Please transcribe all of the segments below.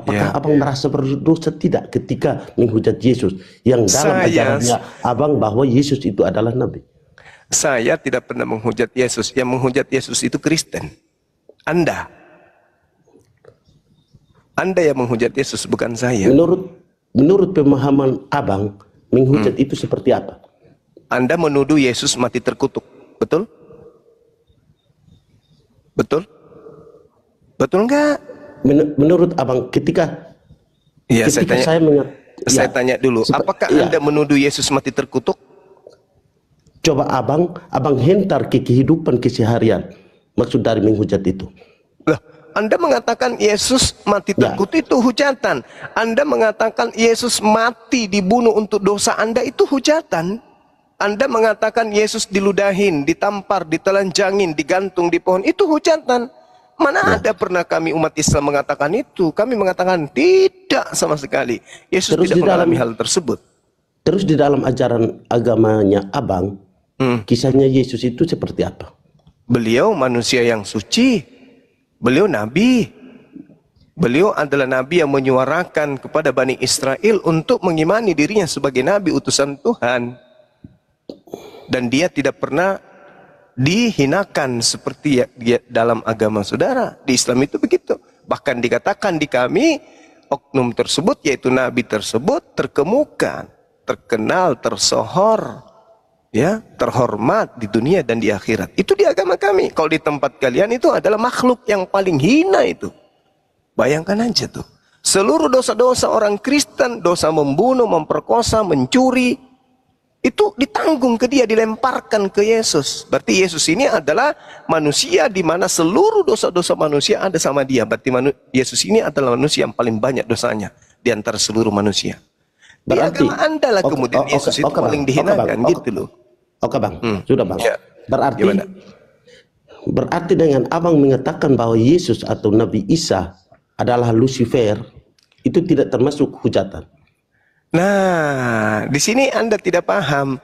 Apakah abang merasa berdosa tidak ketika menghujat Yesus yang dalam ajarannya abang bahwa Yesus itu adalah Nabi? Saya tidak pernah menghujat Yesus. Yang menghujat Yesus itu Kristen. Anda yang menghujat Yesus, bukan saya. Menurut pemahaman abang, menghujat itu seperti apa? Anda menuduh Yesus mati terkutuk, betul? Betul? Betul enggak? Menurut abang, ketika saya tanya dulu, apakah Anda menuduh Yesus mati terkutuk? Coba abang hentar ke kehidupan keseharian, maksud dari menghujat itu. Loh, Anda mengatakan Yesus mati terkutuk itu hujatan. Anda mengatakan Yesus mati dibunuh untuk dosa Anda itu hujatan. Anda mengatakan Yesus diludahin, ditampar, ditelanjangin, digantung di pohon, itu hujatan. Mana ada pernah kami umat Islam mengatakan itu? Kami mengatakan tidak sama sekali. Yesus tidak mengalami hal tersebut. Terus di dalam ajaran agamanya abang, kisahnya Yesus itu seperti apa? Beliau manusia yang suci. Beliau nabi. Beliau adalah nabi yang menyuarakan kepada Bani Israel untuk mengimani dirinya sebagai nabi utusan Tuhan. Dan dia tidak pernah dihinakan seperti dalam agama saudara. Di Islam itu begitu. Bahkan dikatakan di kami, oknum tersebut, yaitu nabi tersebut, terkemuka, terkenal, tersohor, ya, terhormat di dunia dan di akhirat. Itu di agama kami. Kalau di tempat kalian itu adalah makhluk yang paling hina itu. Bayangkan aja tuh. Seluruh dosa-dosa orang Kristen, dosa membunuh, memperkosa, mencuri, itu ditanggung ke dia, dilemparkan ke Yesus. Berarti Yesus ini adalah manusia di mana seluruh dosa-dosa manusia ada sama dia. Berarti Yesus ini adalah manusia yang paling banyak dosanya di antara seluruh manusia. Berarti di agama Anda lah kemudian Yesus itu paling dihinakan gitu loh. Oke bang, sudah bang. Ya. Berarti dengan abang mengatakan bahwa Yesus atau Nabi Isa adalah Lucifer, itu tidak termasuk hujatan. Nah, di sini Anda tidak paham.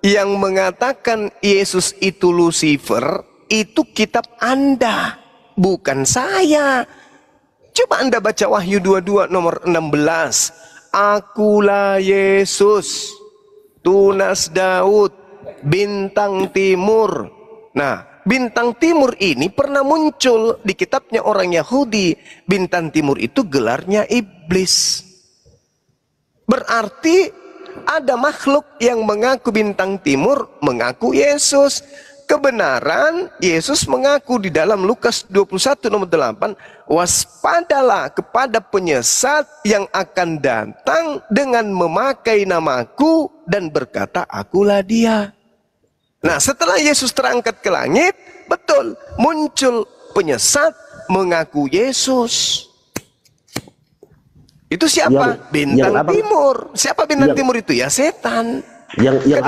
Yang mengatakan Yesus itu Lucifer, itu kitab Anda, bukan saya. Coba Anda baca Wahyu 22 nomor 16. Akulah Yesus, tunas Daud, bintang timur. Nah, bintang timur ini pernah muncul di kitabnya orang Yahudi. Bintang timur itu gelarnya iblis. Berarti ada makhluk yang mengaku bintang timur, mengaku Yesus. Kebenaran Yesus mengaku di dalam Lukas 21 nomor 8, waspadalah kepada penyesat yang akan datang dengan memakai namaku dan berkata akulah dia. Nah, setelah Yesus terangkat ke langit, betul, muncul penyesat mengaku Yesus. Itu siapa? Bintang timur. Siapa bintang timur itu? Ya setan. Yang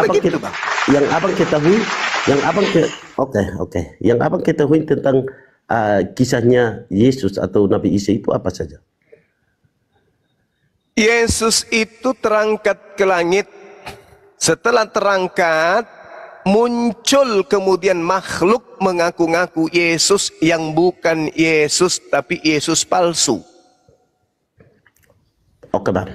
abang ketahui tentang kisahnya Yesus atau Nabi Isa itu apa saja? Yesus itu terangkat ke langit. Setelah terangkat, muncul kemudian makhluk mengaku-ngaku Yesus yang bukan Yesus, tapi Yesus palsu. Oke bang.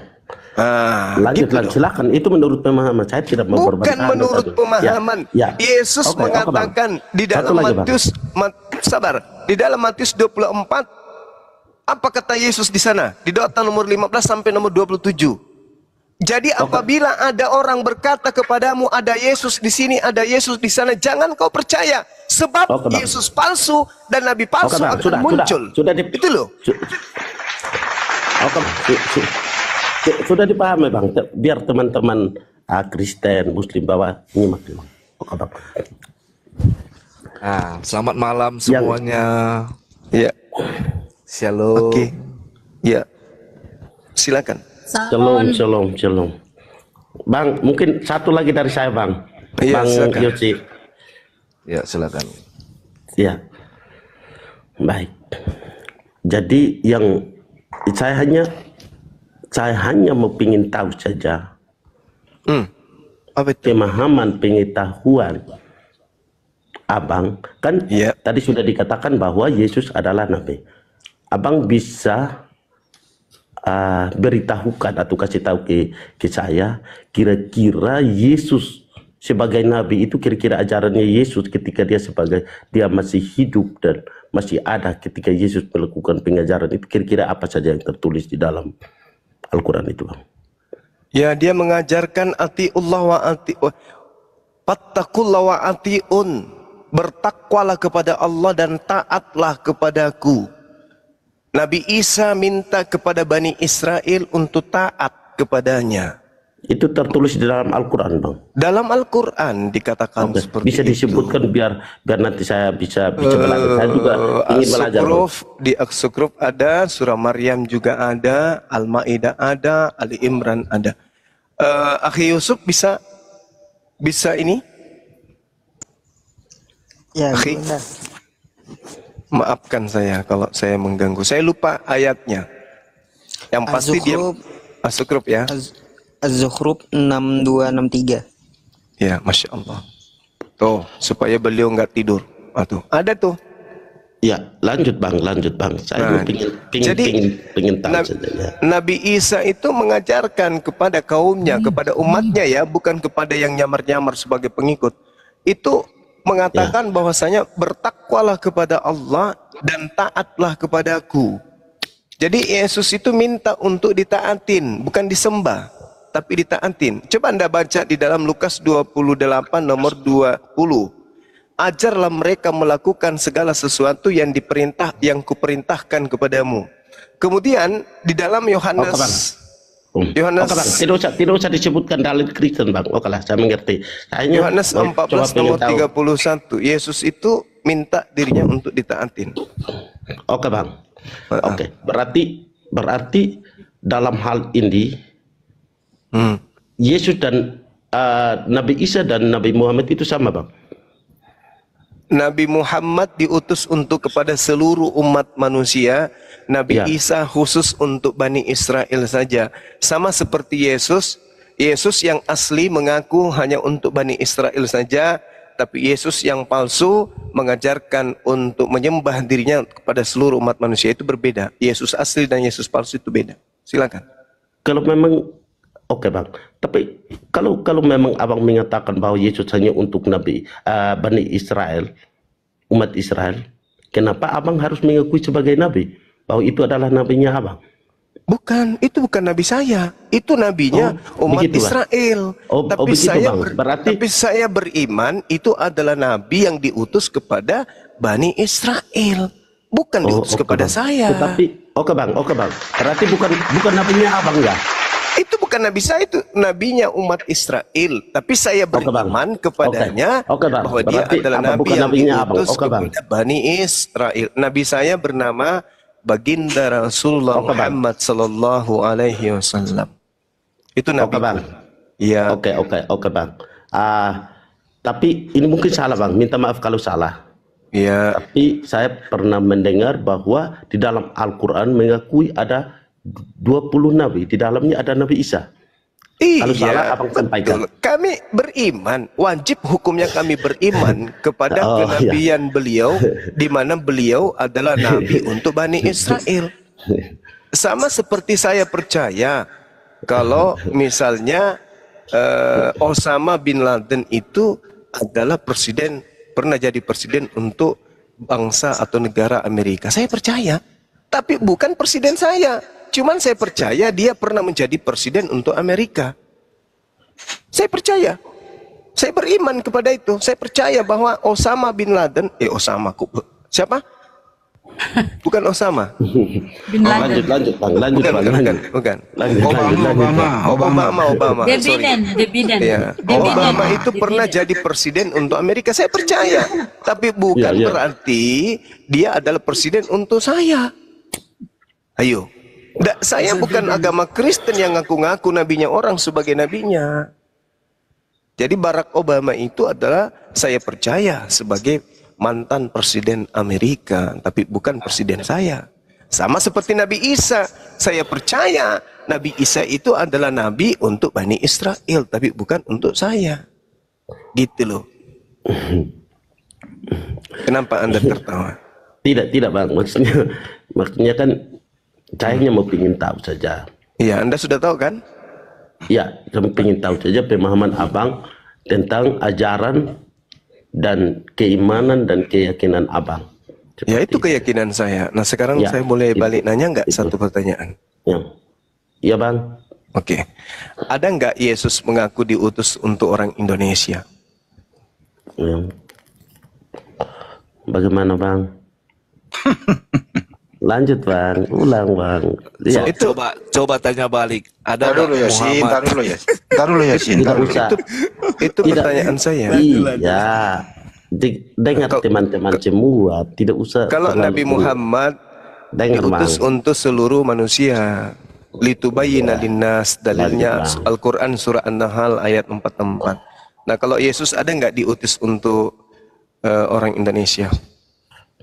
Lanjut, silakan. Itu menurut pemahaman saya, tidak memperbaiki. Bukan menurut pemahaman. Yesus mengatakan di dalam Matius, di dalam Matius 24, apa kata Yesus di sana? Di doa nomor 15 sampai nomor 27. Jadi apabila ada orang berkata kepadamu ada Yesus di sini, ada Yesus di sana, jangan kau percaya, sebab Yesus palsu dan nabi palsu akan muncul. Itu loh. Sudah dipahami bang, biar teman-teman Kristen, Muslim bahwa nyimak dulu. Selamat malam semuanya. Ya. Shalom. Oke. Ya. Silakan. Shalom. Bang, mungkin satu lagi dari saya bang. Ya, bang silakan. Yosi. Ya, silakan. Ya. Baik. Jadi yang saya hanya mau ingin tahu saja pemahaman pengetahuan abang kan tadi sudah dikatakan bahwa Yesus adalah nabi. Abang bisa beritahukan atau kasih tahu ke saya, kira-kira Yesus sebagai nabi itu, kira-kira ajarannya Yesus ketika dia masih hidup dan masih ada ketika Yesus melakukan pengajaran itu, kira-kira apa saja yang tertulis di dalam Al-Quran itu, Bang? Ya, dia mengajarkan atiullah wa fattakullah wa atiun. Bertakwalah kepada Allah dan taatlah kepadaku. Nabi Isa minta kepada Bani Israel untuk taat kepadanya. Itu tertulis di dalam Al-Quran, Bang? Dalam Al-Quran dikatakan seperti bisa disebutkan itu. biar nanti saya bisa belajar. Saya juga ingin belajar. Di As-Sukruf ada, Surah Maryam juga ada, Al-Ma'idah ada, Ali Imran ada. Akhi Yusuf bisa ini? Ya, Akhi, benar. maafkan saya kalau saya mengganggu. Saya lupa ayatnya. Yang pasti dia As-Sukruf ya. Az-Zukhruf 6263. Ya, Masya Allah. Tuh, supaya beliau nggak tidur. Tuh, ada tuh. Ya, lanjut Bang. Saya pengen tahu saja. Ya. Nabi Isa itu mengajarkan kepada kaumnya, kepada umatnya ya, bukan kepada yang nyamar-nyamar sebagai pengikut. Itu mengatakan bahwasanya bertakwalah kepada Allah dan taatlah kepadaku. Jadi Yesus itu minta untuk ditaatin, bukan disembah, tapi ditaatin. Coba Anda baca di dalam Lukas 28 nomor 20. Ajarlah mereka melakukan segala sesuatu yang kuperintahkan kepadamu. Kemudian di dalam Yohanes Tidak usah disebutkan dalil Kristen, Bang. Oke lah, saya mengerti. Yohanes 14 nomor 31, Yesus itu minta dirinya untuk ditaatin. Oke, Bang. Oke, berarti dalam hal ini Yesus dan Nabi Isa dan Nabi Muhammad itu sama, Bang? Nabi Muhammad diutus untuk kepada seluruh umat manusia. Nabi Isa khusus untuk Bani Israel saja. Sama seperti Yesus yang asli mengaku hanya untuk Bani Israel saja, tapi Yesus yang palsu mengajarkan untuk menyembah dirinya kepada seluruh umat manusia. Itu berbeda. Yesus asli dan Yesus palsu itu beda. Silakan. Kalau memang oke, Bang. Tapi kalau memang Abang mengatakan bahwa Yesus hanya untuk Bani Israel, umat Israel, kenapa Abang harus mengakui sebagai nabi? Bahwa itu adalah nabinya Abang? Bukan, itu bukan nabi saya. Itu nabinya umat Israel. Tapi saya beriman itu adalah nabi yang diutus kepada Bani Israel, bukan diutus kepada saya. Tetapi Bang. Berarti bukan nabinya Abang ya? Itu bukan nabi saya, itu nabinya umat Israel. Tapi saya beriman kepadanya bahwa dia adalah nabi yang diutus kepada Bani Israel. Nabi saya bernama Baginda Rasulullah Muhammad sallallahu alaihi wasallam. Itu nabi. Bang. Iya. Oke, Bang. Tapi ini mungkin salah, Bang. Minta maaf kalau salah. Iya. Tapi saya pernah mendengar bahwa di dalam Al-Quran mengakui ada 20 nabi, di dalamnya ada Nabi Isa. Kalau salah Abang sampaikan. Kami beriman, wajib hukumnya kami beriman kepada kenabian beliau, di mana beliau adalah nabi untuk Bani Israel. Sama seperti saya percaya kalau misalnya Osama bin Laden itu adalah pernah jadi presiden untuk bangsa atau negara Amerika. Saya percaya, tapi bukan presiden saya. Cuman saya percaya dia pernah menjadi presiden untuk Amerika. Saya percaya. Saya beriman kepada itu. Saya percaya bahwa Osama bin Laden, siapa? Bukan Osama. Bin Laden. Lanjut, Bang. Bukan. Obama. The Biden. Ya. Obama itu pernah jadi presiden untuk Amerika. Saya percaya. Tapi bukan berarti dia adalah presiden untuk saya. Ayo. Saya bukan agama Kristen yang ngaku-ngaku nabinya orang sebagai nabinya. Jadi Barack Obama itu adalah, saya percaya, sebagai mantan presiden Amerika, tapi bukan presiden saya. Sama seperti Nabi Isa, saya percaya Nabi Isa itu adalah nabi untuk Bani Israel, tapi bukan untuk saya. Gitu loh. Kenapa Anda tertawa? Tidak, Bang. Maksudnya kan Saya hanya mau ingin tahu saja. Iya, Anda sudah tahu kan? Ya, saya ingin tahu saja pemahaman abang tentang ajaran dan keimanan dan keyakinan abang. Ya, itu keyakinan saya. Nah, sekarang Ya, saya boleh balik itu, nanya nggak itu. satu pertanyaan? Ya bang. Oke. Ada nggak Yesus mengaku diutus untuk orang Indonesia? Ya. Bagaimana bang? Lanjut bang, ulang bang. Ya. So, coba tanya balik. Ada Tar dulu nggak Yasin, Muhammad? tar dulu Yasin. Tar dulu Yasin, Tidak tar dulu. usah. Itu pertanyaan saya. Iya. Dengar teman-teman semua, tidak usah. Kalau terlalu- Nabi Muhammad dengar diutus bang. untuk seluruh manusia, litubayyina linnas, dalilnya Lanjut, Bang. Al-Quran surah An-Nahl ayat 44. Nah, kalau Yesus ada nggak diutus untuk orang Indonesia?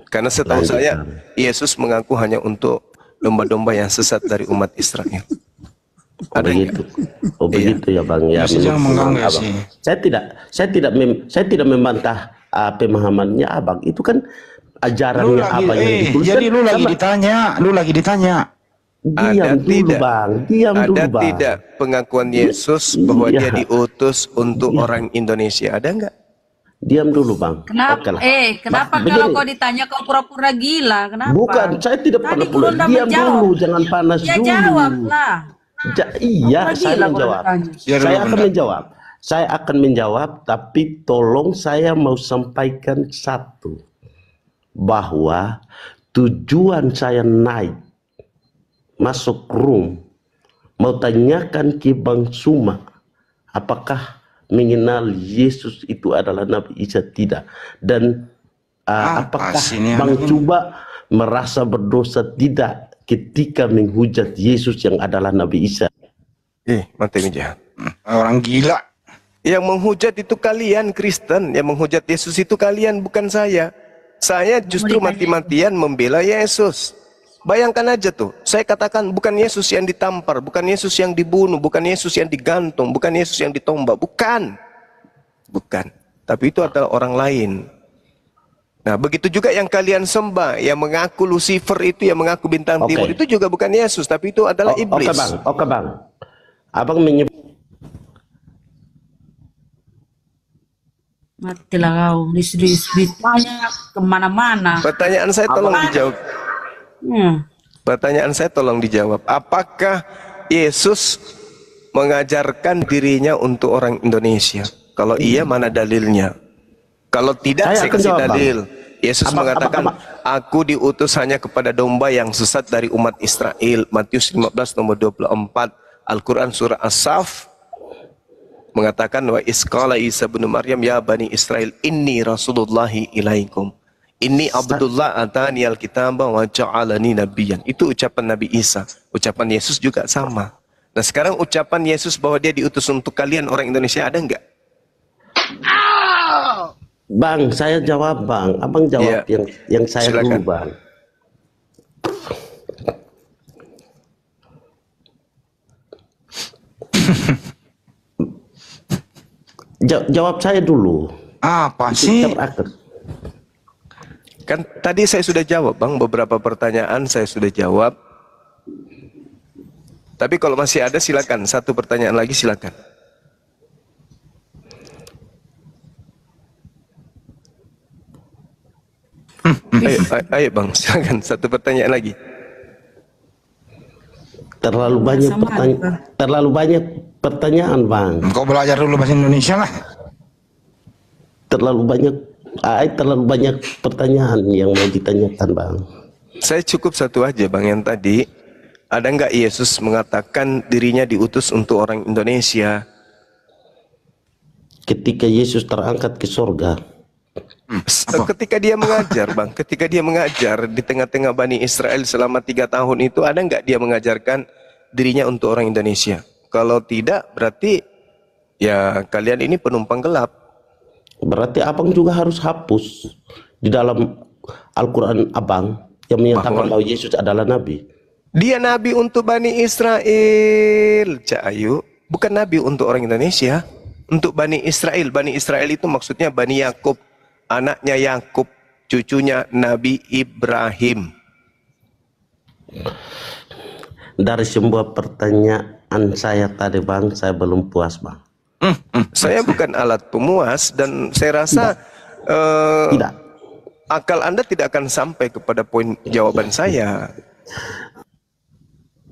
Karena setahu Lanjut, saya Bang. Yesus mengaku hanya untuk domba-domba yang sesat dari umat Israel. Oh Ada begitu. Oh Iya. begitu ya bang. Ya, Yasin jangan menurut mengganggu abang. Yasin. Saya tidak membantah pemahamannya abang. Itu kan Lu ajarannya lagi, abang yang dituliskan. jadi lu lagi sama- ditanya, lu lagi ditanya. Diam Ada dulu tidak? bang. Diam Ada dulu bang. tidak pengakuan Yesus bahwa Iya. dia diutus untuk orang Indonesia? Ada nggak? Diam dulu bang. Kenapa? Oke lah. Kenapa Bang, kalau begini. kau ditanya kau pura-pura gila? Kenapa? Bukan, saya tidak Tadi pernah kau pula. udah Diam menjawab. dulu, jangan panas Ya dulu. jawab lah. Iya, Pura-pura saya gila kau menjawab. ditanya. Ya, dulu, Saya akan bentar. menjawab. Saya akan menjawab, tapi tolong saya mau sampaikan satu. Bahwa tujuan saya naik masuk room mau tanyakan ke Bang Suma apakah mengenal Yesus itu adalah Nabi Isa tidak, dan apakah sini Bang anak ini? Coba merasa berdosa tidak ketika menghujat Yesus yang adalah Nabi Isa. Mati meja. Orang gila. Yang menghujat itu kalian Kristen, yang menghujat Yesus itu kalian, bukan saya. Saya justru mati-matian membela Yesus. Bayangkan aja tuh, saya katakan bukan Yesus yang ditampar, bukan Yesus yang dibunuh, bukan Yesus yang digantung, bukan Yesus yang ditombak, bukan. Bukan. Tapi itu adalah orang lain. Nah, begitu juga yang kalian sembah, yang mengaku Lucifer itu, yang mengaku bintang Oke. timur, itu juga bukan Yesus, tapi itu adalah iblis. Oke bang. Abang menyebut Matilah kau. Ditanya kemana-mana. Pertanyaan saya tolong dijawab. Pertanyaan saya tolong dijawab. Apakah Yesus mengajarkan dirinya untuk orang Indonesia? Kalau iya, mana dalilnya? Kalau tidak, saya Saya akan kasih jawab, Bang. dalil. Yesus mengatakan, abang. aku diutus hanya kepada domba yang sesat dari umat Israel. Matius 15 nomor 24. Al-Quran surah As-Saf mengatakan, wa isqala Isa bin Maryam ya bani Israel inni rasulullahi ilaikum. Inni Abdullah atani al-kitab wa ja'alani nabiyyan. Itu ucapan Nabi Isa. Ucapan Yesus juga sama. Nah, sekarang ucapan Yesus bahwa dia diutus untuk kalian orang Indonesia ada enggak? Bang, saya jawab bang. Abang jawab Iya. yang saya Silakan. dulu bang. Jawab saya dulu. Apa sih? Jawab akhir. Kan tadi saya sudah jawab, Bang. Beberapa pertanyaan saya sudah jawab. Tapi kalau masih ada silakan. Satu pertanyaan lagi silakan. Ayo Bang, silakan. Satu pertanyaan lagi. Terlalu banyak pertanyaan bang. Kau belajar dulu bahasa Indonesia lah. Terlalu banyak pertanyaan yang mau ditanyakan bang. Saya cukup satu aja Bang yang tadi. Ada nggak Yesus mengatakan dirinya diutus untuk orang Indonesia? Ketika Yesus terangkat ke surga, Ketika dia mengajar Bang, ketika dia mengajar di tengah-tengah Bani Israel selama 3 tahun itu, ada nggak dia mengajarkan dirinya untuk orang Indonesia? Kalau tidak, berarti ya kalian ini penumpang gelap. berarti abang juga harus hapus di dalam Al-Quran abang yang menyatakan bahwa Yesus adalah Nabi. Dia nabi untuk Bani Israel, Cak Ayu. Bukan nabi untuk orang Indonesia. Untuk Bani Israel. Bani Israel itu maksudnya Bani Yakub, anaknya Yakub, cucunya Nabi Ibrahim. dari semua pertanyaan saya tadi Bang, saya belum puas Bang. Saya bukan alat pemuas dan saya rasa Tidak. akal Anda tidak akan sampai kepada poin jawaban saya.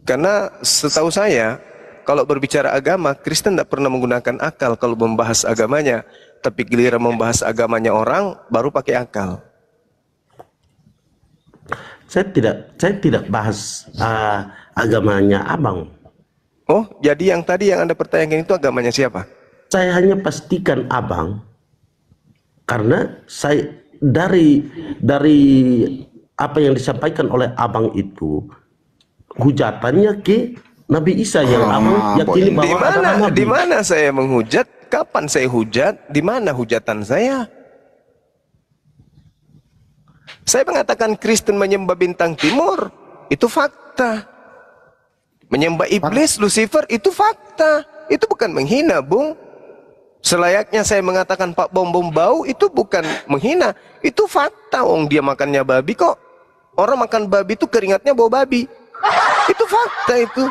Karena setahu saya, kalau berbicara agama, Kristen tidak pernah menggunakan akal kalau membahas agamanya. Tapi giliran membahas agamanya orang, baru pakai akal. Saya tidak bahas agamanya Abang. Oh, jadi yang tadi yang Anda pertanyakan itu agamanya siapa? Saya hanya pastikan Abang, karena saya dari apa yang disampaikan oleh Abang itu hujatannya ke Nabi Isa yang Abang yakini bahwa adalah Nabi. Di mana saya menghujat? Kapan saya hujat? Di mana hujatan saya? Saya mengatakan Kristen menyembah bintang timur, itu fakta. Menyembah iblis, Lucifer, itu fakta. Itu bukan menghina, Bung. Selayaknya saya mengatakan Pak Bom Bom bau, itu bukan menghina. Itu fakta, dia makannya babi kok. Orang makan babi itu keringatnya bau babi. Itu fakta itu.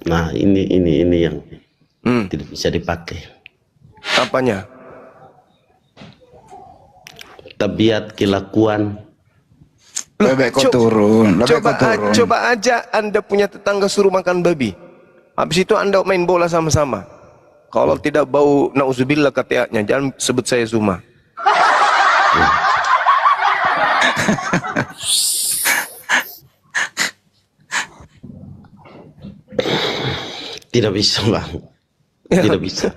Nah, ini yang tidak bisa dipakai. Apanya? Tabiat kelakuan. Lebih kau turun. Coba aja Anda punya tetangga suruh makan babi. Habis itu Anda main bola sama-sama. Kalau tidak bau nauzubillah kata-nya, jangan sebut saya Zuma. Tidak bisa Bang. Ya. Tidak bisa.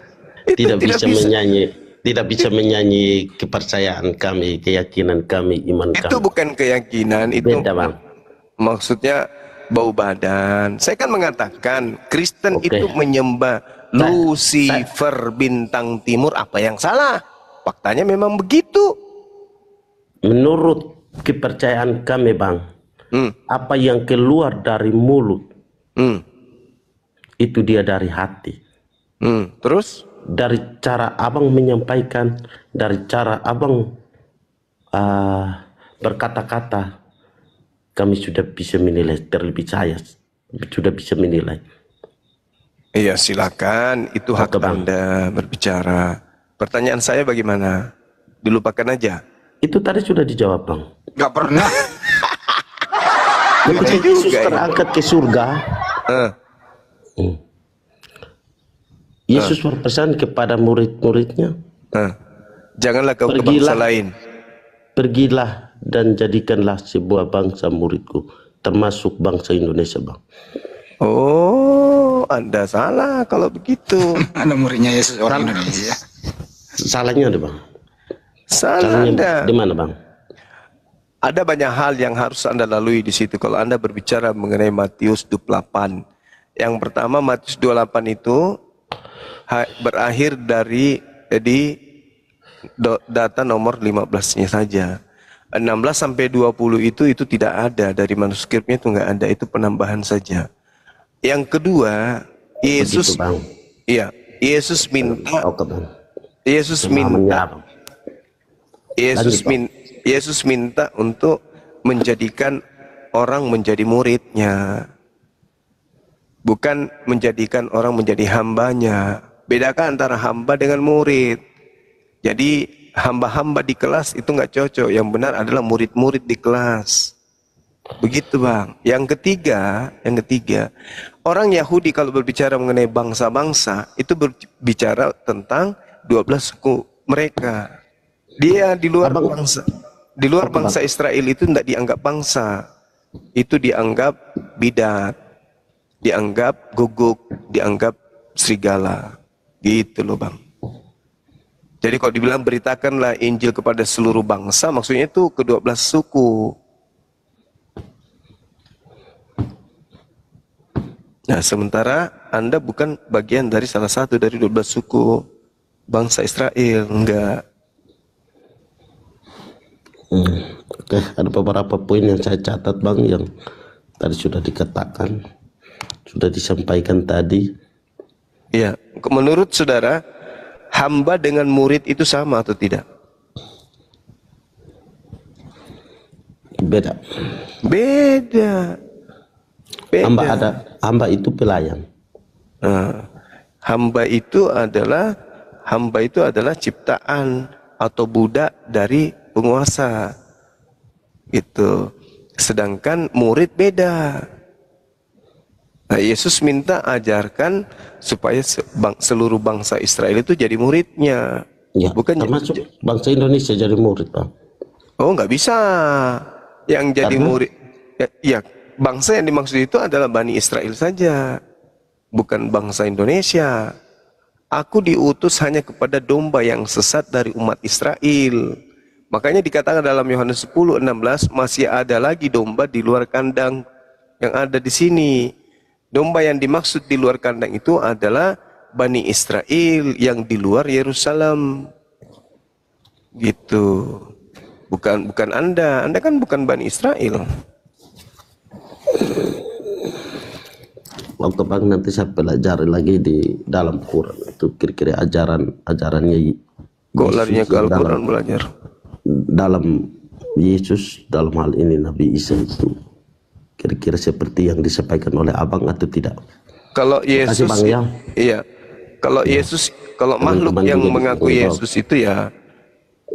Itu Tidak tidak bisa bisa. menyanyi. Tidak bisa menyanyi kepercayaan kami, keyakinan kami, iman Itu kami. bukan keyakinan, itu Beda Bang. maksudnya bau badan. Saya kan mengatakan Kristen Oke. itu menyembah Lucifer bintang timur. Apa yang salah? Faktanya memang begitu. Menurut kepercayaan kami Bang, apa yang keluar dari mulut itu dia dari hati. Terus? Dari cara Abang menyampaikan, dari cara Abang berkata-kata, kami sudah bisa menilai, terlebih saya sudah bisa menilai. Iya, silakan, itu hak Oke, Bang. Anda berbicara. Pertanyaan saya bagaimana? Dilupakan aja. Itu tadi sudah dijawab Bang. Gak pernah. Ketika Yesus terangkat ke surga, Yesus berpesan kepada murid-muridnya, Janganlah kau ke Pergilah. bangsa lain. pergilah dan jadikanlah sebuah bangsa muridku, termasuk bangsa Indonesia Bang. Oh, Anda salah kalau begitu. Ada muridnya Yesus orang Indonesia. Salahnya ada Bang. Salah Salahnya Anda. di mana Bang? Ada banyak hal yang harus Anda lalui di situ kalau Anda berbicara mengenai Matius 28. Yang pertama, Matius 28 itu berakhir dari data nomor 15-nya saja. 16 sampai 20 itu tidak ada, dari manuskripnya itu enggak ada, itu penambahan saja. Yang kedua, Yesus Begitu, Bang. iya, Yesus minta Oke Bang. Yesus Pemahamannya, minta Bang. Yesus minta untuk menjadikan orang menjadi muridnya, bukan menjadikan orang menjadi hambanya. Bedakan antara hamba dengan murid. Jadi hamba-hamba di kelas itu nggak cocok. Yang benar adalah murid-murid di kelas. Begitu Bang. Yang ketiga, orang Yahudi kalau berbicara mengenai bangsa-bangsa itu berbicara tentang 12 suku mereka. Dia di luar bangsa. Di luar bangsa Israel itu tidak dianggap bangsa. Itu dianggap bidat, dianggap guguk, dianggap serigala. Gitu loh Bang. Jadi kalau dibilang beritakanlah Injil kepada seluruh bangsa, maksudnya itu ke-12 suku. Nah, sementara Anda bukan bagian dari salah satu dari 12 suku bangsa Israel, enggak. Oke, ada beberapa poin yang saya catat Bang yang tadi sudah dikatakan, sudah disampaikan tadi. Iya, menurut saudara, hamba dengan murid itu sama atau tidak? Beda. Beda. Beda. Hamba itu pelayan. Nah, hamba itu adalah ciptaan atau budak dari penguasa. Itu. Sedangkan murid beda. Nah, Yesus minta ajarkan supaya seluruh bangsa Israel itu jadi muridnya. Ya, Bukan termasuk bangsa Indonesia jadi murid, Bang. Oh, nggak bisa. Yang jadi Karena? murid, ya, bangsa yang dimaksud itu adalah Bani Israel saja, bukan bangsa Indonesia. Aku diutus hanya kepada domba yang sesat dari umat Israel. Makanya dikatakan dalam Yohanes 10:16, masih ada lagi domba di luar kandang yang ada di sini. Domba yang dimaksud di luar kandang itu adalah Bani Israel yang di luar Yerusalem. Gitu. Bukan Anda kan bukan Bani Israel. Waktu Bang nanti saya pelajari lagi di dalam Quran itu kira-kira ajarannya Kok larinya ke Yesus Al-Quran belajar? dalam Yesus, dalam hal ini Nabi Isa itu kira-kira seperti yang disampaikan oleh Abang atau tidak? Kalau Yesus, Bang, ya. iya. Kalau Yesus, kalau makhluk Teman-teman yang juga mengaku bisa Yesus itu ya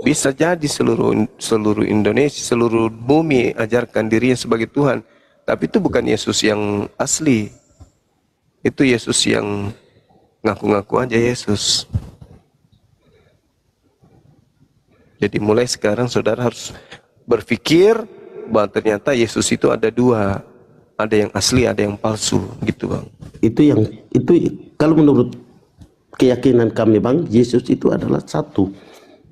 bisa jadi seluruh Indonesia, seluruh bumi ajarkan dirinya sebagai Tuhan. Tapi itu bukan Yesus yang asli. Itu Yesus yang ngaku-ngaku aja Yesus. Jadi mulai sekarang saudara harus berpikir bahwa ternyata Yesus itu ada dua. Ada yang asli, ada yang palsu, gitu Bang. Itu kalau menurut keyakinan kami Bang, Yesus itu adalah satu.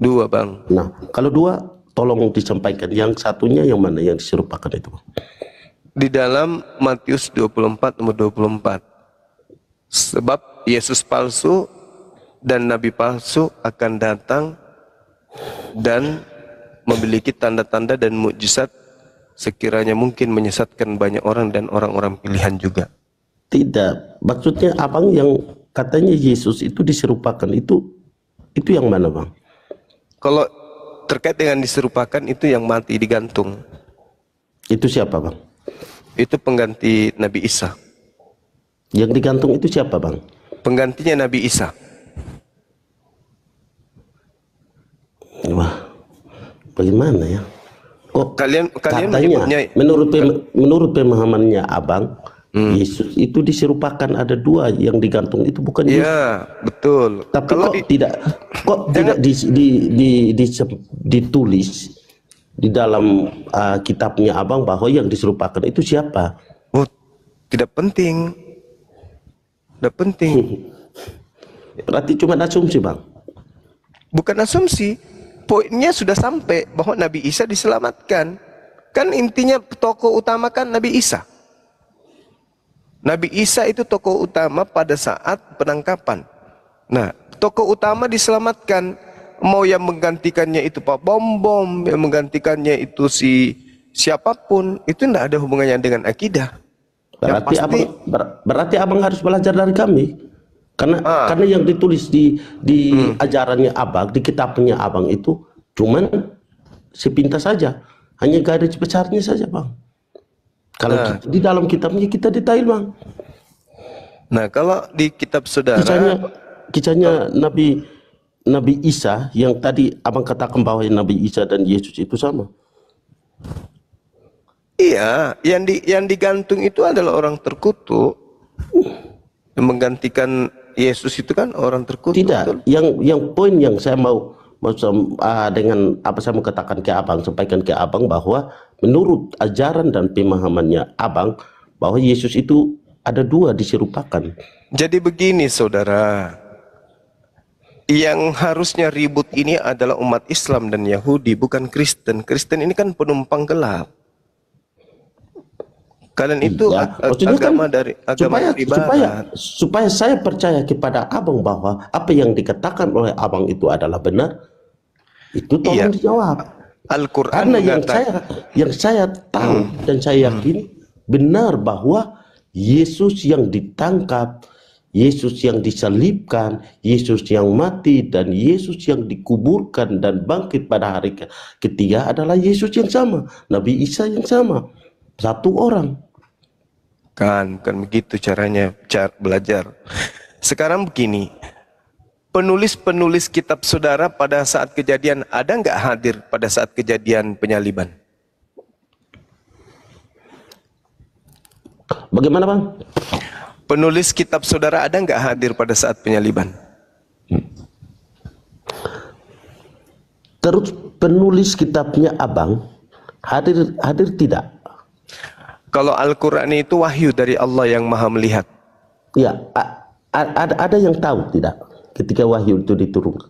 Dua Bang. Nah, kalau dua tolong disampaikan yang satunya yang mana yang diserupakan itu Bang? Di dalam Matius 24 nomor 24. Sebab Yesus palsu dan nabi palsu akan datang dan memiliki tanda-tanda dan mukjizat sekiranya mungkin menyesatkan banyak orang dan orang-orang pilihan juga. Tidak, maksudnya Abang yang katanya Yesus itu diserupakan itu yang mana Bang? Kalau terkait dengan diserupakan itu yang mati digantung. Itu siapa Bang? Itu pengganti Nabi Isa. Yang digantung itu siapa Bang? Penggantinya Nabi Isa. Wah, bagaimana ya? Kok Kalian katanya menyebutnya menurut pemahamannya Abang, Yesus itu diserupakan ada dua yang digantung itu bukan Yesus. ya, betul. Tapi Kalau tidak ditulis di dalam kitabnya Abang bahwa yang diserupakan itu siapa? oh, tidak penting. Tidak penting. Berarti cuma asumsi Bang. Bukan asumsi. Poinnya sudah sampai bahwa Nabi Isa diselamatkan. Kan intinya tokoh utama kan Nabi Isa. Nabi Isa itu tokoh utama pada saat penangkapan. Nah, tokoh utama diselamatkan. Mau yang menggantikannya itu Pak Bom-Bom, yang menggantikannya itu siapapun, itu tidak ada hubungannya dengan akidah. Berarti abang harus belajar dari kami. Karena yang ditulis di ajarannya Abang, di kitabnya Abang itu cuman sepintas saja, hanya garis besarnya saja Bang. Kalau di dalam kitabnya kita detail Bang. Nah, kalau di kitab saudara kisahnya Nabi Isa yang tadi Abang katakan bahwa Nabi Isa dan Yesus itu sama. Iya, yang digantung itu adalah orang terkutuk. Yang menggantikan Yesus itu kan orang terkutuk. Tidak, yang poin yang saya mau dengan apa saya mau katakan ke Abang, sampaikan ke Abang bahwa menurut ajaran dan pemahamannya Abang bahwa Yesus itu ada dua diserupakan. Jadi begini saudara, yang harusnya ribut ini adalah umat Islam dan Yahudi, bukan Kristen. Kristen ini kan penumpang gelap. Kalian itu agama dari agama ibarat. Supaya saya percaya kepada Abang bahwa apa yang dikatakan oleh Abang itu adalah benar, itu tolong dijawab. Al-Quran Karena yang saya tahu dan saya yakin benar bahwa Yesus yang ditangkap, Yesus yang disalibkan, Yesus yang mati, dan Yesus yang dikuburkan dan bangkit pada hari ketiga adalah Yesus yang sama, Nabi Isa yang sama, satu orang. Kan begitu caranya belajar. Sekarang begini, penulis-penulis kitab saudara pada saat kejadian ada nggak hadir pada saat kejadian penyaliban? Bagaimana Bang? Penulis kitab saudara ada nggak hadir pada saat penyaliban? Terus penulis kitabnya Abang hadir tidak? Kalau Al-Quran itu wahyu dari Allah yang maha melihat. Ya, ada yang tahu tidak ketika wahyu itu diturunkan?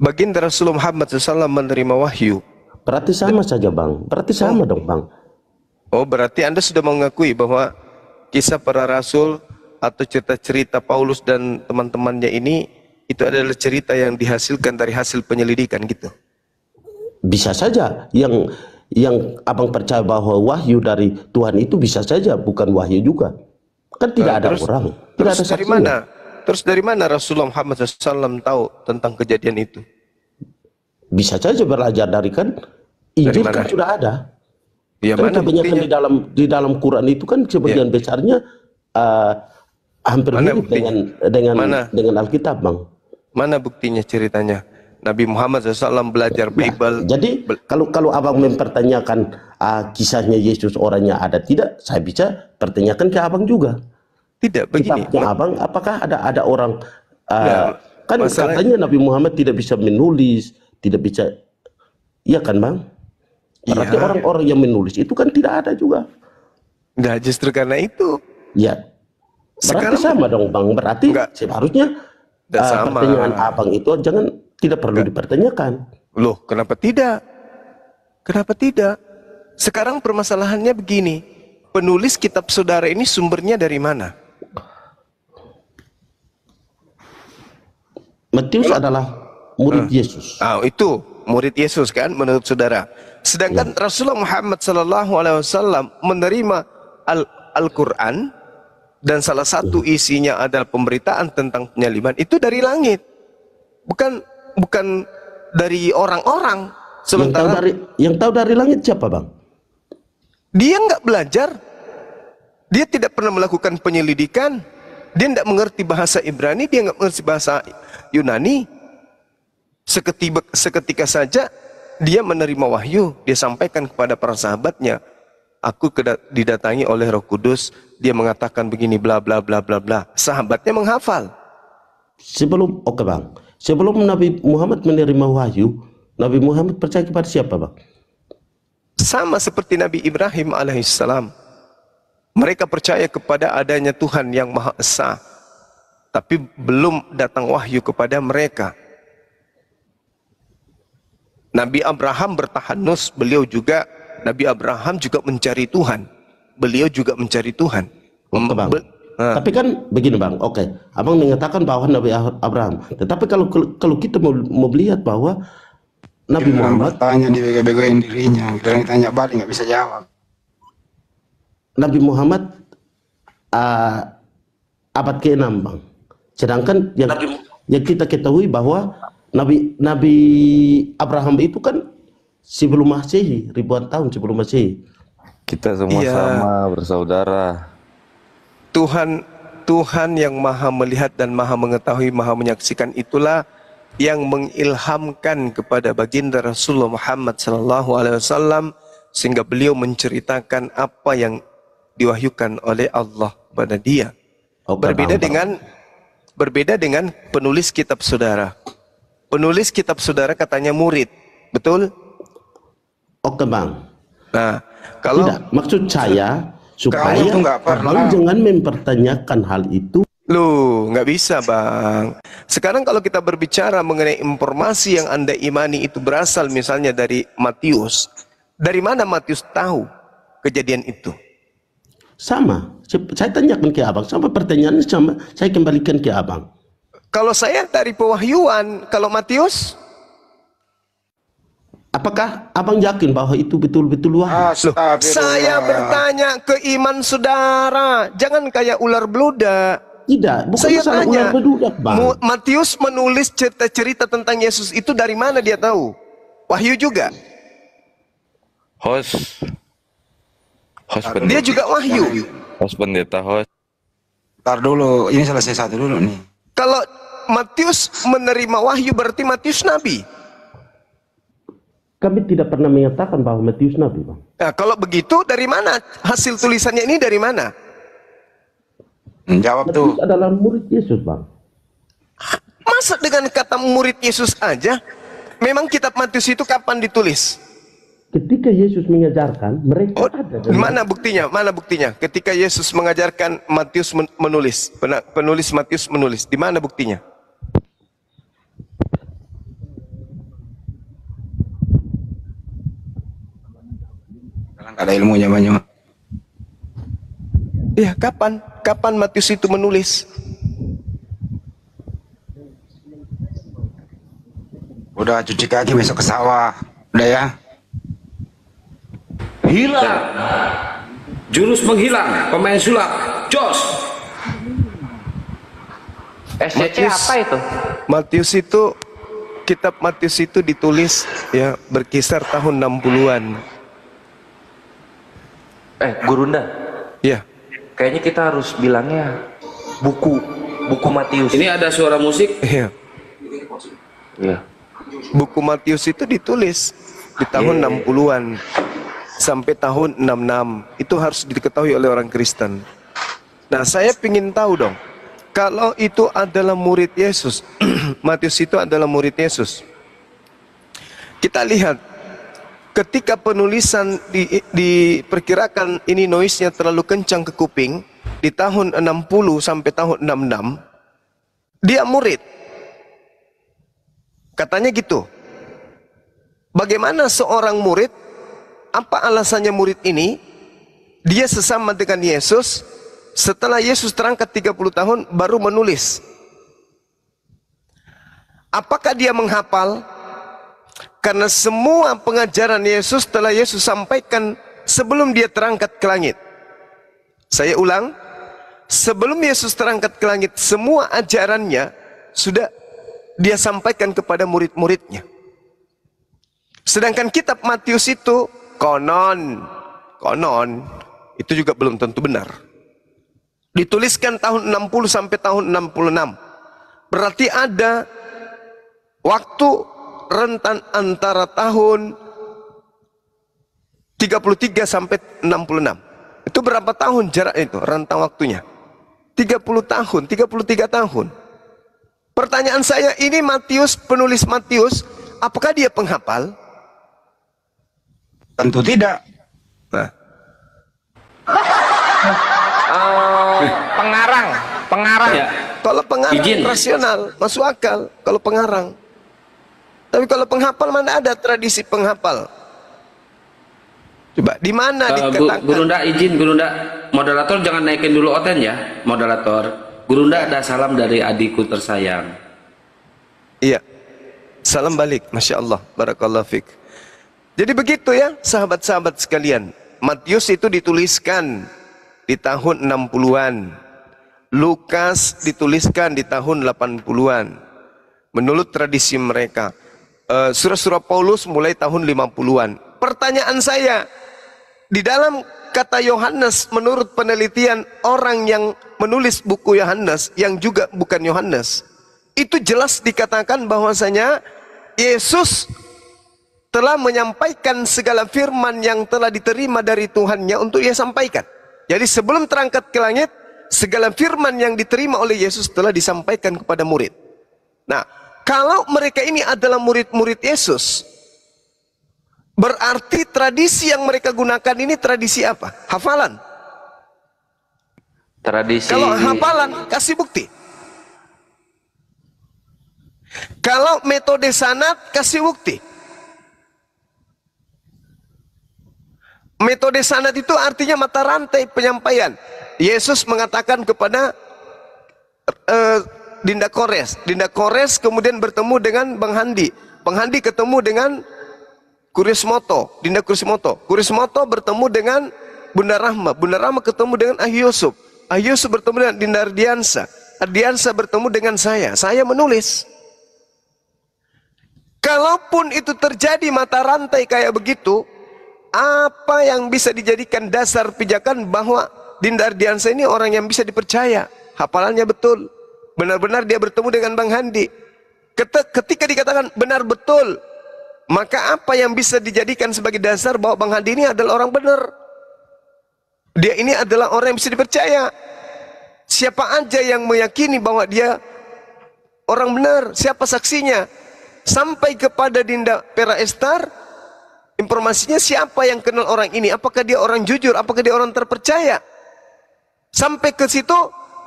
Baginda Rasulullah Muhammad SAW menerima wahyu. Berarti sama saja Bang, berarti sama dong Bang. Oh, berarti Anda sudah mengakui bahwa kisah para rasul atau cerita-cerita Paulus dan teman-temannya ini itu adalah cerita yang dihasilkan dari hasil penyelidikan gitu. Bisa saja yang Abang percaya bahwa wahyu dari Tuhan itu bisa saja bukan wahyu juga. Kan tidak ada orang, tidak ada dari saksinya. mana? Terus dari mana Rasulullah Muhammad SAW tahu tentang kejadian itu? Bisa saja belajar dari kan Injil kan sudah ada. Ya, Kan mana kebanyakan buktinya? di dalam Quran itu kan sebagian besarnya hampir Mana mirip buktinya? dengan Alkitab Bang. Mana buktinya ceritanya? Nabi Muhammad SAW belajar Bible. Jadi kalau Abang mempertanyakan kisahnya Yesus orangnya ada tidak, saya bisa pertanyakan ke Abang juga. Tidak begini. Kitabnya Abang, apakah ada orang Ya, kan masalah- katanya Nabi Muhammad tidak bisa menulis, tidak bisa, iya kan Bang? Berarti Iya. orang-orang yang menulis itu kan tidak ada juga. Nah, justru karena itu. Ya, berarti Sekarang- sama dong Bang. Berarti Enggak. seharusnya Enggak sama. pertanyaan Abang itu tidak perlu dipertanyakan. Loh, kenapa tidak? Kenapa tidak? Sekarang permasalahannya begini. Penulis kitab saudara ini sumbernya dari mana? Matius adalah murid Yesus. Itu murid Yesus kan menurut saudara. Sedangkan Rasulullah Muhammad SAW menerima Al-Quran dan salah satu isinya adalah pemberitaan tentang penyaliban itu dari langit, bukan dari orang-orang. Sementara Yang tahu dari langit siapa Bang? dia nggak belajar, dia tidak pernah melakukan penyelidikan, dia tidak mengerti bahasa Ibrani, dia nggak mengerti bahasa Yunani. Seketika saja dia menerima wahyu, dia sampaikan kepada para sahabatnya, aku didatangi oleh Roh Kudus, dia mengatakan begini bla bla bla bla bla. Sahabatnya menghafal. Oke Bang, sebelum Nabi Muhammad menerima wahyu, Nabi Muhammad percaya kepada siapa Bang? Sama seperti Nabi Ibrahim alaihissalam. Mereka percaya kepada adanya Tuhan yang Maha Esa, tapi belum datang wahyu kepada mereka. Nabi Abraham bertahanus, Nabi Abraham juga mencari Tuhan. Beliau juga mencari Tuhan. Oke Bang. Tapi kan begini Bang, oke. Abang mengatakan bahwa Nabi Abraham. Tetapi kalau kita mau melihat bahwa Nabi Muhammad tanya dibego-begoin dirinya, kita tanya balik nggak bisa jawab. Nabi Muhammad abad ke-6 Bang. Sedangkan yang kita ketahui bahwa Nabi Abraham itu kan sebelum Masehi, ribuan tahun sebelum Masehi. Kita semua Iya. sama bersaudara. Tuhan yang maha melihat dan maha mengetahui, maha menyaksikan itulah yang mengilhamkan kepada baginda Rasulullah Muhammad SAW sehingga beliau menceritakan apa yang diwahyukan oleh Allah pada dia. Oke, Berbeda dengan penulis kitab saudara. Penulis kitab saudara katanya murid, betul? Oke Bang. Nah, kalau Tidak, maksud saya supaya Kamu tuh nggak pernah. Abang jangan mempertanyakan hal itu. Loh, nggak bisa Bang. Sekarang kalau kita berbicara mengenai informasi yang Anda imani itu berasal misalnya dari Matius. Dari mana Matius tahu kejadian itu? Sama, saya tanyakan ke Abang, sama pertanyaannya sama, saya kembalikan ke Abang. Kalau saya dari pewahyuan, kalau Matius? Apakah Abang yakin bahwa itu betul-betul wahyu? Loh, Astagfirullah. saya bertanya ke iman saudara. Jangan kayak ular beludak. Tidak, bukan Saya masalah tanya, ular bedudak, Bang. Matius menulis cerita-cerita tentang Yesus itu dari mana dia tahu? Wahyu juga. Host Dia pendeta, juga wahyu. host pendeta, host. Ntar dulu, ini selesai satu dulu nih. Kalau Matius menerima wahyu berarti Matius nabi. Kami tidak pernah menyatakan bahwa Matius nabi, Bang. Nah, kalau begitu dari mana hasil tulisannya ini dari mana? Jawab tuh. Matius adalah murid Yesus, Bang. Masa dengan kata murid Yesus aja? Memang kitab Matius itu kapan ditulis? Ketika Yesus mengajarkan, mereka Oh, ada. mana buktinya? Mana buktinya? Ketika Yesus mengajarkan, Matius menulis. Penulis Matius menulis. Di mana buktinya? Nggak ada ilmunya banyak. Iya, kapan? Kapan Matius itu menulis? Udah cuci kaki besok ke sawah. Udah ya. Hilang. Jurus menghilang. Pemain sulap. Jos. SCC apa itu? Matius itu, kitab Matius itu ditulis ya berkisar tahun 60-an. Gurunda. Ya. Kayaknya kita harus bilangnya buku Matius. Ini ada suara musik. Iya. Iya. Buku Matius itu ditulis di tahun 60-an sampai tahun 66. Itu harus diketahui oleh orang Kristen. Nah, saya ingin tahu dong, kalau itu adalah murid Yesus, Matius itu adalah murid Yesus. Kita lihat ketika penulisan diperkirakan ini noise-nya terlalu kencang ke kuping di tahun 60 sampai tahun 66, dia murid. Katanya gitu. Bagaimana seorang murid, apa alasannya murid ini? Dia sesama dengan Yesus, setelah Yesus terangkat 30 tahun baru menulis. Apakah dia menghafal? Karena semua pengajaran Yesus telah Yesus sampaikan sebelum dia terangkat ke langit. Saya ulang, sebelum Yesus terangkat ke langit, semua ajarannya sudah dia sampaikan kepada murid-muridnya. Sedangkan kitab Matius itu konon itu juga belum tentu benar. Dituliskan tahun 60 sampai tahun 66. Berarti ada waktu rentan antara tahun 33 sampai 66. Itu berapa tahun jarak itu, rentang waktunya? 30 tahun, 33 tahun. Pertanyaan saya, ini Matius, penulis Matius, apakah dia penghafal? Tentu tidak. Nah, Pengarang. Ya. kalau pengarang Izin. rasional, masuk akal. Kalau pengarang. Tapi kalau penghafal, mana ada tradisi penghafal? Coba, di mana dikatakan? Gurunda izin, Gurunda. Moderator jangan naikin dulu Oten ya, moderator. Gurunda ada salam dari adikku tersayang. Iya. Salam balik, Masya Allah. Barakallahu fiqh. Jadi begitu ya, sahabat-sahabat sekalian. Matius itu dituliskan di tahun 60-an. Lukas dituliskan di tahun 80-an. Menurut tradisi mereka. Surah-surah Paulus mulai tahun 50-an. Pertanyaan saya, di dalam kata Yohanes, menurut penelitian orang yang menulis buku Yohanes, yang juga bukan Yohanes, itu jelas dikatakan bahwasanya Yesus telah menyampaikan segala firman yang telah diterima dari Tuhannya untuk ia sampaikan. Jadi sebelum terangkat ke langit, segala firman yang diterima oleh Yesus telah disampaikan kepada murid. Nah, kalau mereka ini adalah murid-murid Yesus, berarti tradisi yang mereka gunakan ini tradisi apa? Hafalan. Tradisi. Kalau hafalan, kasih bukti. Kalau metode sanad, kasih bukti. Metode sanad itu artinya mata rantai penyampaian. Yesus mengatakan kepada Dinda Kores. Dinda Kores kemudian bertemu dengan Bang Handi. Bang Handi ketemu dengan Kurismoto. Dinda Kurismoto. Kurismoto bertemu dengan Bunda Rahma. Bunda Rahma ketemu dengan Ahli Yusuf. Ahli Yusuf bertemu dengan Dinda Ardiansa. Ardiansa bertemu dengan saya menulis. Kalaupun itu terjadi mata rantai kayak begitu, apa yang bisa dijadikan dasar pijakan bahwa Dinda Ardiansa ini orang yang bisa dipercaya? Hafalannya betul. Benar-benar dia bertemu dengan Bang Handi. Ketika dikatakan benar betul, maka apa yang bisa dijadikan sebagai dasar bahwa Bang Handi ini adalah orang benar? Dia ini adalah orang yang bisa dipercaya. Siapa aja yang meyakini bahwa dia orang benar? Siapa saksinya? Sampai kepada Dinda Pera Estar, informasinya siapa yang kenal orang ini? Apakah dia orang jujur? Apakah dia orang terpercaya? Sampai ke situ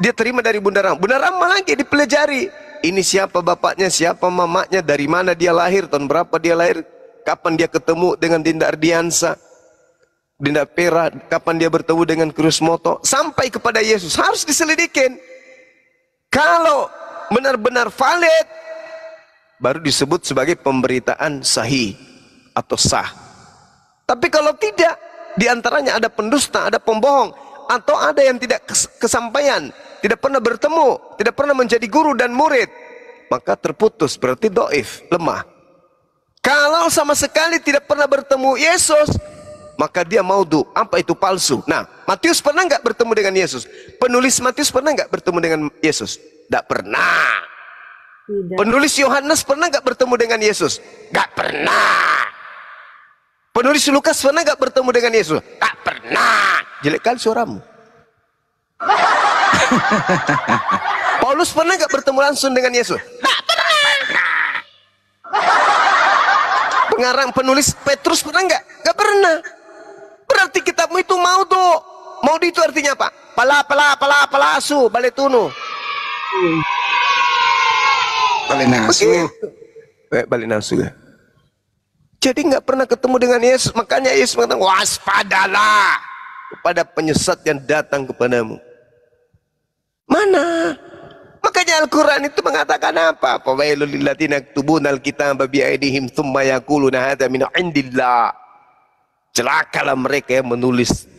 dia terima dari Bunda Ram. Bunda Ram lagi dipelajari. Ini siapa bapaknya, siapa mamanya, dari mana dia lahir, tahun berapa dia lahir, kapan dia ketemu dengan Dinda Ardiansa, Dinda Pera, kapan dia bertemu dengan Krusmoto, sampai kepada Yesus. Harus diselidikin. Kalau benar-benar valid, baru disebut sebagai pemberitaan sahih atau sah. Tapi kalau tidak, diantaranya ada pendusta, ada pembohong, atau ada yang tidak kesampaian, tidak pernah bertemu, tidak pernah menjadi guru dan murid, maka terputus, berarti doif, lemah. Kalau sama sekali tidak pernah bertemu Yesus, maka dia maudhu. Apa itu palsu? Nah, Matius pernah nggak bertemu dengan Yesus? Penulis Matius pernah nggak bertemu dengan Yesus? Tidak pernah. Tidak. Penulis Yohanes pernah nggak bertemu dengan Yesus? Nggak pernah. Penulis Lukas pernah nggak bertemu dengan Yesus? Nggak pernah. Jelek kali suaramu. Paulus pernah nggak bertemu langsung dengan Yesus? Nggak pernah. Pengarang penulis Petrus pernah nggak? Nggak pernah. Berarti kitabmu itu maudhu. Maudhu itu artinya apa? Palasu, baletunu. Balik nasu. Balik nafsu ya. Jadi nggak pernah ketemu dengan Yesus. Makanya Yesus mengatakan, waspadalah kepada penyesat yang datang kepadamu. Mana? Makanya Al-Quran itu mengatakan apa? Fawailul lilladzina yaktubuna al-kitaba bi'aidihim tsumma yaquluna hadza min 'indillah. Celakalah mereka yang menulis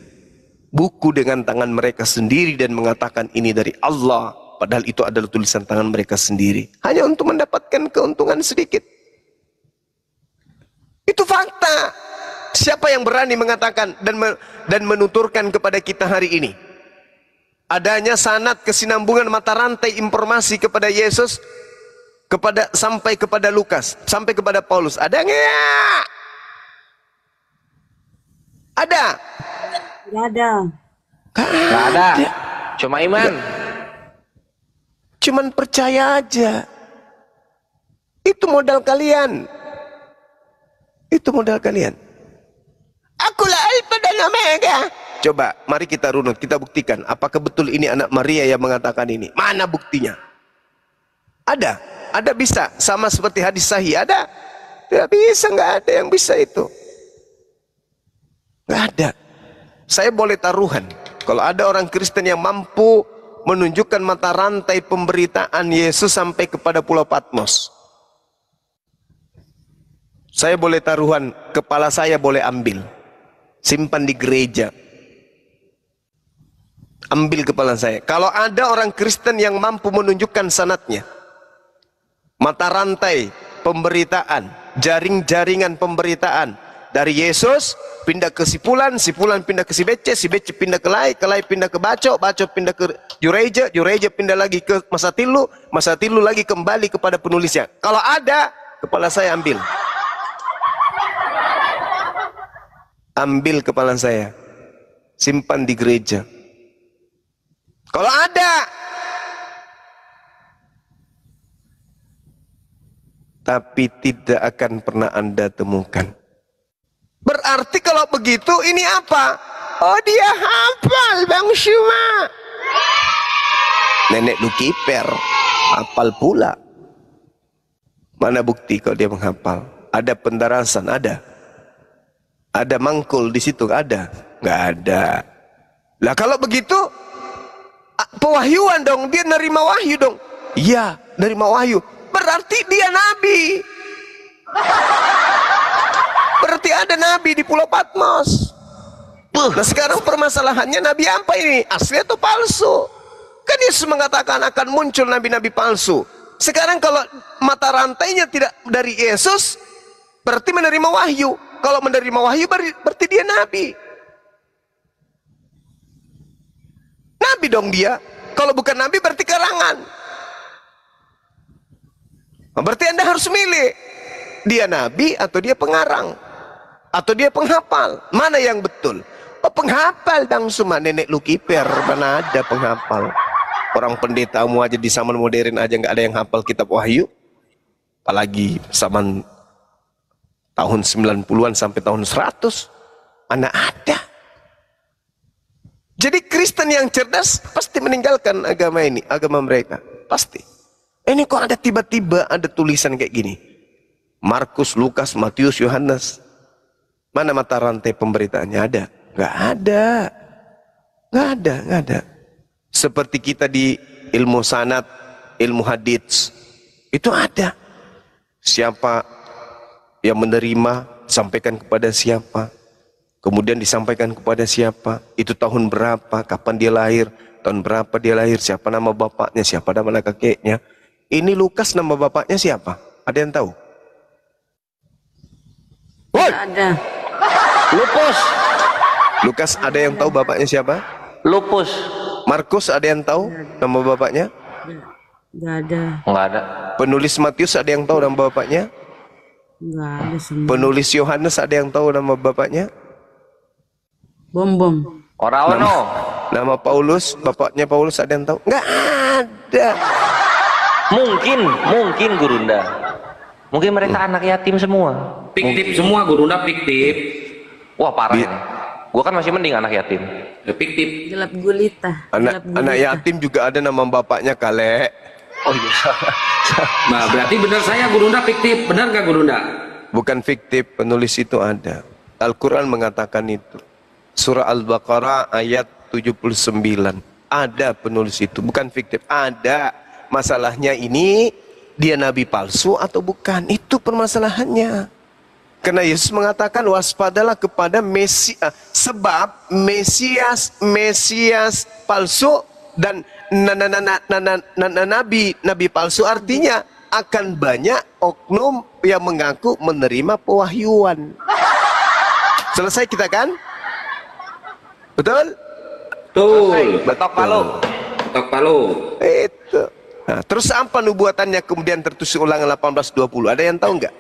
buku dengan tangan mereka sendiri dan mengatakan ini dari Allah, padahal itu adalah tulisan tangan mereka sendiri, hanya untuk mendapatkan keuntungan sedikit. Itu fakta. Siapa yang berani mengatakan dan menuturkan kepada kita hari ini adanya sanad kesinambungan mata rantai informasi kepada Yesus, sampai kepada Lukas, sampai kepada Paulus? Ada nggak? Ada? Tidak ada. Nggak ada. Cuma iman. Cuman percaya aja. Itu modal kalian. Itu modal kalian. Akulah Alfa dan Omega. Coba, mari kita runut, kita buktikan. Apakah betul ini anak Maria yang mengatakan ini? Mana buktinya? Ada. Ada bisa. Sama seperti hadis sahih. Ada. Tidak bisa, nggak ada yang bisa itu. Nggak ada. Saya boleh taruhan. Kalau ada orang Kristen yang mampu menunjukkan mata rantai pemberitaan Yesus sampai kepada Pulau Patmos, saya boleh taruhan, kepala saya boleh ambil, simpan di gereja, ambil kepala saya. Kalau ada orang Kristen yang mampu menunjukkan sanadnya, mata rantai pemberitaan, jaringan pemberitaan dari Yesus pindah ke si Fulan pindah ke si Bece pindah ke Lai pindah ke Baco pindah ke Jureja pindah lagi ke Masa Tilu lagi kembali kepada penulisnya. Kalau ada, kepala saya ambil. Ambil kepala saya, simpan di gereja. Kalau ada, tapi tidak akan pernah Anda temukan. Berarti kalau begitu ini apa? Oh, dia hafal Bang Syuma. Nenek lu kiper, hafal pula. Mana bukti kalau dia menghafal? Ada pendarasan, ada. Ada mangkul di situ, ada? Nggak ada. Lah kalau begitu, pewahyuan dong, dia nerima wahyu dong. Iya, nerima wahyu. Berarti dia nabi. Berarti ada nabi di Pulau Patmos. Nah sekarang permasalahannya, nabi apa ini? Asli atau palsu? Kan Yesus mengatakan akan muncul nabi-nabi palsu. Sekarang kalau mata rantainya tidak dari Yesus, berarti menerima wahyu. Kalau menerima wahyu berarti dia nabi. Nabi dong dia. Kalau bukan nabi berarti karangan. Berarti Anda harus milih. Dia nabi atau dia pengarang. Atau dia penghafal. Mana yang betul? Oh, penghafal dang semua nenek lu kiper. Mana ada penghafal. Orang pendetamu aja di zaman modern aja nggak ada yang hafal kitab wahyu. Apalagi zaman tahun 90-an sampai tahun 100. Mana ada. Jadi Kristen yang cerdas pasti meninggalkan agama ini, agama mereka. Pasti. Ini kok ada tiba-tiba ada tulisan kayak gini. Markus, Lukas, Matius, Yohanes. Mana mata rantai pemberitaannya ada? Nggak ada. Nggak ada, nggak ada. Seperti kita di ilmu sanad, ilmu hadits. Itu ada. Siapa yang menerima, sampaikan kepada siapa. Kemudian disampaikan kepada siapa. Itu tahun berapa, kapan dia lahir. Tahun berapa dia lahir, siapa nama bapaknya, siapa nama kakeknya. Ini Lukas nama bapaknya siapa? Ada yang tahu? Woi! Ada. Lupus. Lukas ada yang tahu bapaknya siapa? Lupus. Markus ada yang tahu nama bapaknya? Nggak ada. Enggak ada. Penulis Matius ada yang tahu nama bapaknya? Nggak ada semua. Penulis Yohanes ada yang tahu nama bapaknya? Bom. Orang ono. Nama Paulus, bapaknya Paulus ada yang tahu? Nggak ada. Mungkin Gurunda. Mungkin mereka anak yatim semua. Fiktif semua, Gurunda fiktif. Wah parah ini. Gua kan masih mending anak yatim. Fiktif. Gelap gulita. Anak yatim juga ada nama bapaknya Kale. Oh iya. Nah, berarti benar saya Gurunda fiktif. Benar nggak Gurunda? Bukan fiktif, penulis itu ada. Al-Quran mengatakan itu. Surah Al-Baqarah ayat 79. Ada penulis itu, bukan fiktif. Ada. Masalahnya ini, dia nabi palsu atau bukan? Itu permasalahannya. Karena Yesus mengatakan waspadalah kepada Mesias. Sebab Mesias palsu dan nabi palsu artinya akan banyak oknum yang mengaku menerima pewahyuan. Selesai kita kan? Betul? Betul. Betok palu. Tok palu. Itu. Nah, terus apa nubuatannya kemudian tertulis Ulangan 18:20? Ada yang tahu nggak?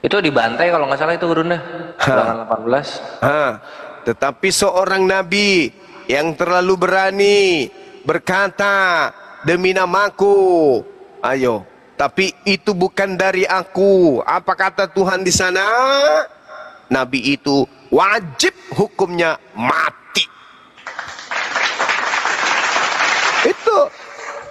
Itu dibantai kalau nggak salah itu Gurunda. Ulangan 18. Tetapi seorang nabi yang terlalu berani berkata demi namaku, ayo. Tapi itu bukan dari aku. Apa kata Tuhan di sana? Nabi itu wajib hukumnya mati. Itu.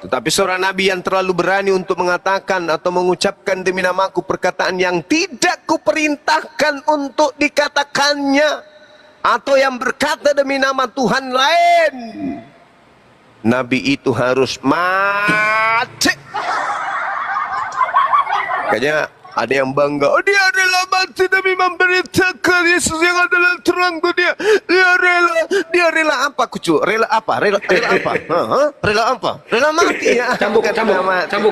Tetapi seorang nabi yang terlalu berani untuk mengatakan atau mengucapkan demi namaku perkataan yang tidak kuperintahkan untuk dikatakannya, atau yang berkata demi nama Tuhan lain, nabi itu harus mati. Kayaknya ada yang bangga, oh dia rela mati demi memberitakan Yesus yang adalah terangku dia. Dia rela apa kucu? Rela apa? Rela apa? Rela apa? Rela mati ya. Cambuk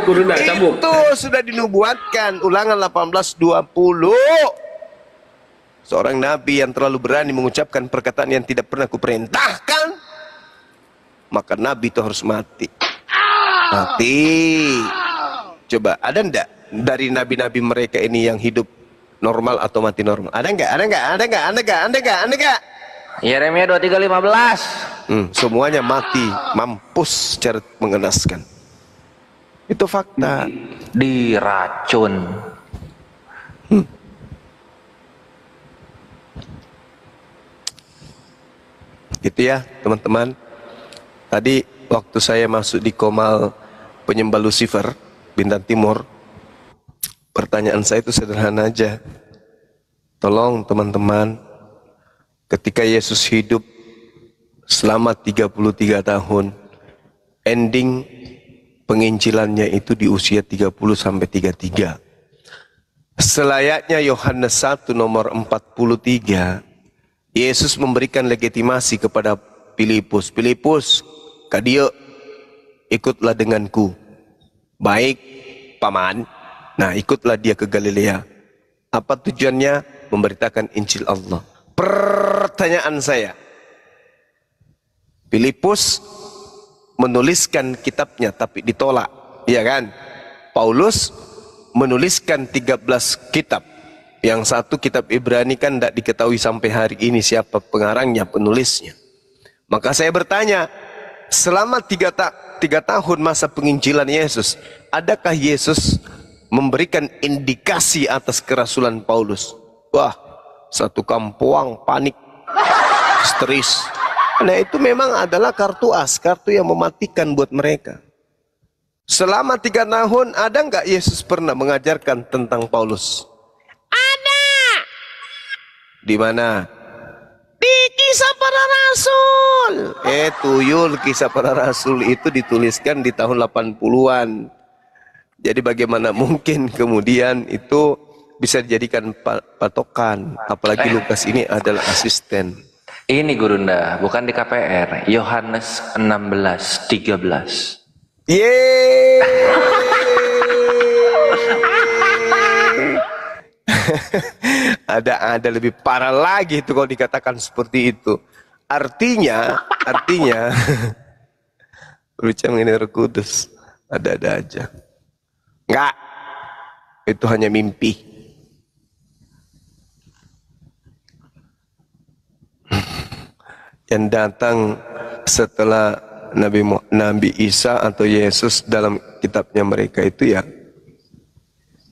Gurunda, cambuk. Itu sudah dinubuatkan Ulangan 18:20. Seorang nabi yang terlalu berani mengucapkan perkataan yang tidak pernah kuperintahkan, maka nabi itu harus mati. Mati. Coba ada ndak dari nabi-nabi mereka ini yang hidup normal atau mati normal? Ada nggak? Ada nggak? Yeremia 23:15. Semuanya mati, mampus secara mengenaskan. Itu fakta. Diracun. Gitu ya teman-teman. Tadi waktu saya masuk di Komal penyembah Lucifer Bintan Timur, pertanyaan saya itu sederhana aja. Tolong teman-teman, ketika Yesus hidup selama 33 tahun, ending penginjilannya itu di usia 30 sampai 33. Selayaknya Yohanes 1 nomor 43, Yesus memberikan legitimasi kepada Filipus. Filipus, kadia ikutlah denganku. Baik, paman. Nah, ikutlah dia ke Galilea. Apa tujuannya? Memberitakan Injil Allah. Pertanyaan saya, Filipus menuliskan kitabnya tapi ditolak, ya kan? Paulus menuliskan 13 kitab. Yang satu kitab Ibrani kan tidak diketahui sampai hari ini siapa pengarangnya, penulisnya. Maka saya bertanya, selama 3 tahun masa penginjilan Yesus, adakah Yesus memberikan indikasi atas kerasulan Paulus? Wah, satu kampung panik, histeris. Nah, itu memang adalah kartu as, kartu yang mematikan buat mereka. Selama 3 tahun, ada nggak Yesus pernah mengajarkan tentang Paulus? Ada. Di mana? Di Kisah Para Rasul. Tuyul, Kisah Para Rasul itu dituliskan di tahun 80-an. Jadi bagaimana mungkin kemudian itu bisa dijadikan patokan. Apalagi Lukas ini adalah asisten. Ini Gurunda, bukan di KPR. Yohanes 16:13. Yeay. ada lebih parah lagi itu kalau dikatakan seperti itu. Artinya berbicara mengenai Roh Kudus, ada-ada aja. Enggak, itu hanya mimpi. Yang datang setelah Nabi Isa atau Yesus dalam kitabnya mereka itu ya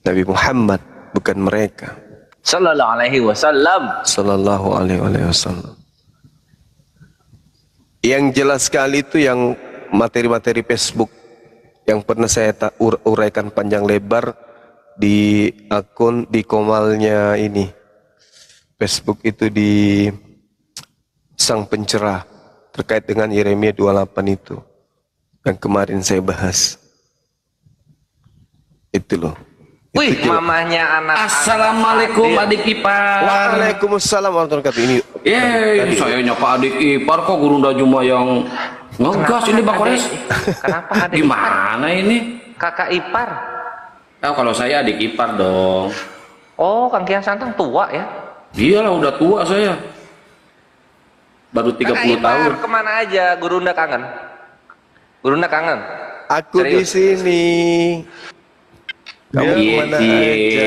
Nabi Muhammad, bukan mereka. Sallallahu alaihi wasallam. Sallallahu alaihi wasallam. Yang jelas sekali itu yang materi-materi Facebook yang pernah saya uraikan panjang lebar di akun di Komalnya ini. Facebook itu di Sang Pencerah terkait dengan Yeremia 28 itu yang kemarin saya bahas. Itu loh. Wih, mamahnya anak. Assalamualaikum adik ipar. Waalaikumsalam warahmatullahi wabarakatuh. Ini saya nyapa adik ipar kok Gurunda cuma yang ngegas ini Bang Kores. Kenapa adik Gimana ini? Kakak ipar. Oh, kalau saya adik ipar dong. Oh, Kang Kian Santang tua ya? Iyalah udah tua saya. Baru 30 Kakak ipar tahun. kemana aja? Gurunda kangen. Gurunda kangen. Aku Serius? di sini. Kamu Iya, kemana iya. aja?